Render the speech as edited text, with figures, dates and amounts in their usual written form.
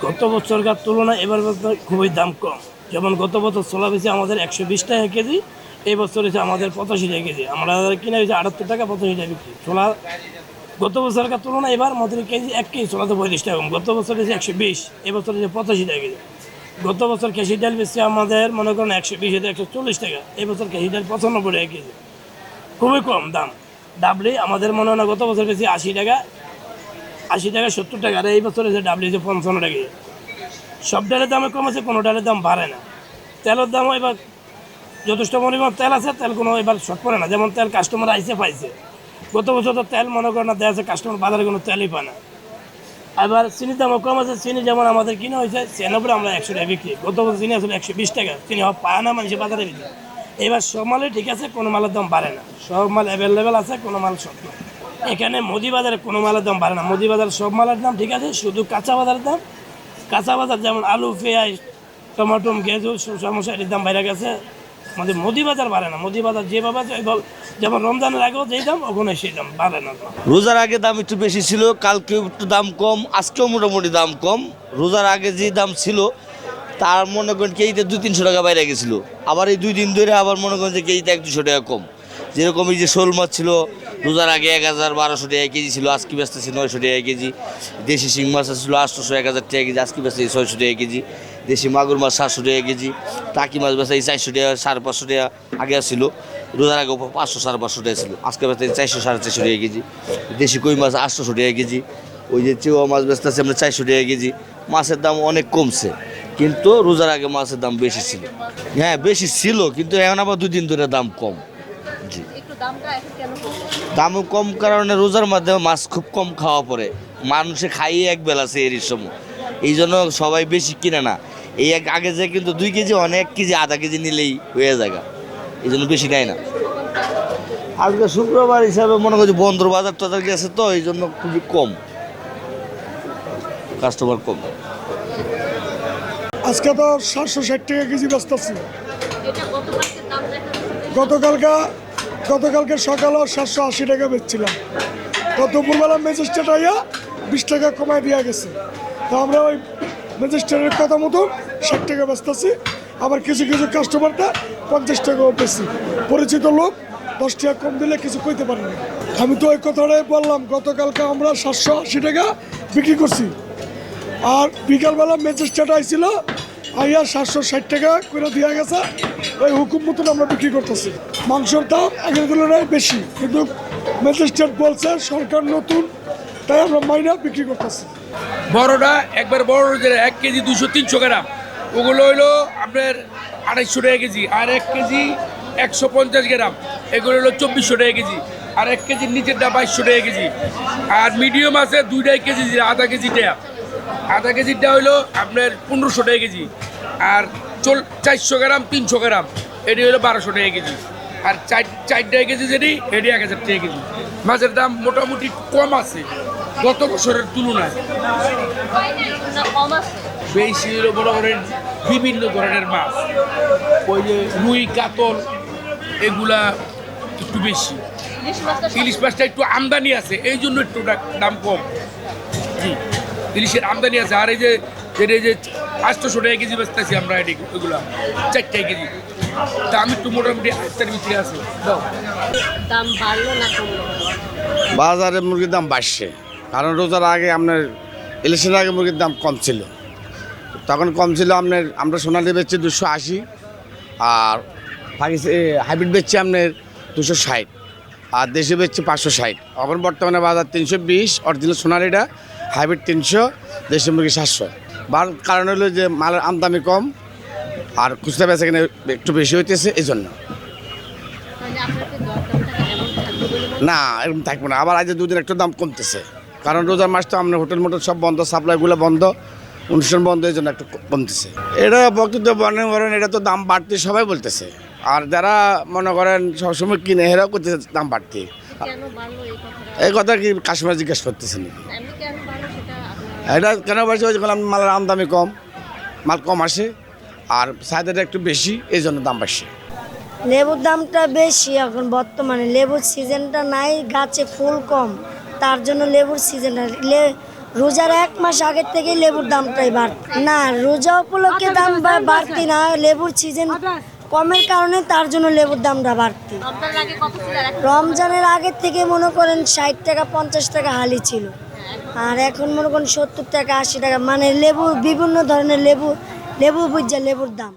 গত বছরকার তুলনায় এবার বছর খুবই দাম কম। যেমন গত বছর ছোলা বেশি আমাদের 120 টাকা কেজি, এই বছর হচ্ছে আমাদের 85 টাকা কেজি। আমরা কিনা হয়েছে 78 টাকা, 85 টাকা বিক্রি ছোলা। গত বছরকার তুলনায় এবার আমাদের কেজি 1 কেজি ছোলা তো 42 টাকা কম। গত বছর হচ্ছে 120, এবছর হচ্ছে 85 টাকা কেজি। গত বছর কেশি ডাল বেশি আমাদের মনে করেন 120 থেকে 140 টাকা, এবছর কেশি ডাল 95 টাকা কেজি, খুবই কম দাম। ডাবলি আমাদের মনে হয় না গত বছর বেশি 80 টাকা, 80 টাকা 70 টাকা, আর এই বছর হচ্ছে ডাবলি হচ্ছে 55 টাকা। সব ডালের দামে কম আছে, কোনো ডালের দাম বাড়ে না। তেলের দামও এবার যথেষ্ট পরিমাণ তেল আছে, তেল কোনো এবার শর্ট পড়ে না। যেমন তেল কাস্টমার আইসে পাইছে, গত বছর তো তেল মনে করেন না দেওয়া আছে, কাস্টমার বাজারে কোনো তেলই পায় না। এবার চিনির দামও কম আছে, চিনি যেমন আমাদের কিনা হয়েছে 96, আমরা 100 টাকা বিক্রি। গত বছর চিনি আসলে 120 টাকা, চিনি পায় না মানুষের বাজারে বিক্রি। এবার সব মালে ঠিক আছে, কোনো মালের দাম বাড়ে না, সব মাল অ্যাভেলেবেল আছে, কোনো মাল শর্ট না। এখানে মুদি বাজারে কোনো মালের দাম বাড়ে না, মুদি বাজারে সব মালের দাম ঠিক আছে, শুধু কাঁচা বাজারের দাম। কাঁচা বাজার যেমন আলু, পেঁয়াজ, টমেটো, গেজু, সমস্যা এর দাম বাইরে গেছে। আমাদের মুদি বাজার বাড়ে না, মুদি বাজার যেভাবে আছে ওইভাবে, যেমন রমজানের আগেও যেই দাম ওখানে সেই দাম বাড়ে না। রোজার আগে দাম একটু বেশি ছিল, কালকে একটু দাম কম, আজকেও মোটামুটি দাম কম। রোজার আগে যে দাম ছিল তার মনে করেন কেজিতে 200-300 টাকা বাইরে গেছিলো। আবার এই 2 দিন ধরে আবার মনে করেন যে কেজিতে 100-200 টাকা কম। যেরকম এই যে শোল মাছ ছিল রোজার আগে 1000-1200 টাকা কেজি ছিল, আজকে বেচতেছে 900 টাকা কেজি। দেশি শিং মাছ ছিল 800-1000 টাকা কেজি, আজকে বেচতেছে 600 টাকা কেজি। দেশি মাগুর মাছ 700 টাকা কেজি। টাকি মাছ বেচা 400 টাকা, 550 টাকা আগে ছিল। রোজার আগে 500-550 টাকা ছিল, আজকে বেচতেছে 400-450 টাকা কেজি। দেশি কই মাছ 800 টাকা কেজি। ওই যে চেওয়া মাছ বেচতেছে আমরা 400 টাকা কেজি। মাছের দাম অনেক কমছে, কিন্তু রোজার আগে মাছের দাম বেশি ছিল। হ্যাঁ বেশি ছিল, কিন্তু এখন আবার 2 দিন ধরে দাম কম। জি, দামও কম কারণে রোজার মধ্যে মাছ খুব কম খাওয়া পড়ে, মানুষে খাইয়ে এক বেলা এর সময়, এই জন্য সবাই বেশি কিনে না। এই আগে যে কিন্তু 2 কেজি অনেক কেজি, আধা কেজি নিলেই হয়ে যায়, এই জন্য বেশি নেয় না। আজকে শুক্রবার হিসাবে মনে করছি বন্দর বাজার টাজার গেছে, তো এই জন্য খুবই কম, কাস্টমার কম। আজকে তো 760 টাকা কেজি বেচতেছি। গতকালকে সকালে 780 টাকা বেচছিলাম, তো দুপুরবেলা ম্যাজিস্ট্রেট আইয়া 20 টাকা কমায় দেওয়া গেছে। তো আমরা ওই ম্যাজিস্ট্রেটের কথা মতো 60 টাকা বেচতেছি। আবার কিছু কিছু কাস্টমারটা 50 টাকাও বেশি, পরিচিত লোক 10 টাকা কম দিলে কিছু কইতে পারে না। আমি তো ওই কথাটাই বললাম, গতকালকে আমরা 780 টাকা বিক্রি করছি, আর বিকালবেলা ম্যাজিস্ট্রেট আইছিল, আইয়া 760 টাকা করে দেওয়া গেছে। ওই হুকুম মতন আমরা বিক্রি করতেছি। মাংসের দাম আগের তুলনায় বেশি, কিন্তু ম্যাজিস্ট্রেট বলছে সরকার নতুন, তাই আমরা মাইনা বিক্রি করতেছি। বড়টা একবার বড় যে 1 কেজি 200-300 গ্রাম, ওগুলো হইলো আপনার 250 টাকা কেজি। আর 1 কেজি 150 গ্রাম, এগুলো হলো 2400 টাকা কেজি। আর 1 কেজির নিচেরটা 2200 টাকা কেজি। আর মিডিয়াম আছে 2.5 কেজি, আধা কেজিটা, আধা কেজিটা হইলো আপনার 1500 টাকা কেজি। আর 400 গ্রাম 300 গ্রাম, এটি হলো 1200 টাকা কেজি। আর 4 টাকা কেজি যেটি, এটি 1000 টাকা কেজি। মাছের দাম মোটামুটি কম আছে গত বছরের তুলনায়। বেশি হলো বড় বড় বিভিন্ন ধরনের মাছ, ওই যে রুই, কাতল, এগুলা একটু বেশি। ইলিশ মাছটা একটু আমদানি আছে, এই জন্য একটু দাম কম। জি, ইলিশের আমদানি আছে। আর এই যে 800 টাকা কেজি বেচতেছি আমরা, এগুলা 4 টাকা কেজি। তা আমি একটু মোটামুটি আস্তার ভিতরে আছে। দাম বাড়লো না কমলো? বাজারে মুরগির দাম বাড়ছে, কারণ রোজার আগে আপনার ইলিশের আগে মুরগির দাম কম ছিল, তখন কম ছিল আপনার। আমরা সোনালি বেচছি 280, আর হাইব্রিড বেচছি আপনার 260, আর দেশি বেচছি 560। এখন বর্তমানে বাজার 320, অরিজিনাল সোনালিটা, হাইব্রিড 300, দেশি মুরগি 700। কারণ হলো যে মালের আমদানি কম, আর খুচরা বেচা কিনে একটু বেশি হইতেছে, এই জন্য। না, এরকম থাকবে না। আবার আজ 2 দিন একটু দাম কমতেছে, কারণ রোজার মাস তো আপনার হোটেল মোটেল সব বন্ধ, সাপ্লাইগুলো বন্ধ, অনুষ্ঠান বন্ধ, এই জন্য একটু কমতেছে। এটা বক্তব্য মনে করেন, এটা তো দাম বাড়তে সবাই বলতেছে, আর যারা মনে করেন সবসময় কিনে হেরাও করতেছে দাম বাড়তে। এই কথা কি কাস্টমার জিজ্ঞেস করতেছে নাকি? এটা কেন বাড়ছে? ওই যখন মালের আমদানি কম, মাল কম আসে, আর চাহিদাটা একটু বেশি, এই জন্য দাম বাড়ছে। লেবুর দামটা বেশি এখন বর্তমানে, লেবুর সিজনটা নাই, গাছে ফুল কম, তার জন্য লেবুর সিজনটা রোজার 1 মাস আগের থেকেই লেবুর দামটাই বাড়তি। না, রোজা উপলক্ষে দাম বাড়তি না, লেবুর সিজন কমের কারণে তার জন্য লেবুর দামটা বাড়তি। রমজানের আগে কত ছিল আর এখন? রমজানের আগের থেকে মনে করেন 60 টাকা 50 টাকা হালি ছিল, আর এখন মনে করেন 70 টাকা 80 টাকা, মানে লেবু বিভিন্ন ধরনের লেবু বুঝা লেবুর দাম।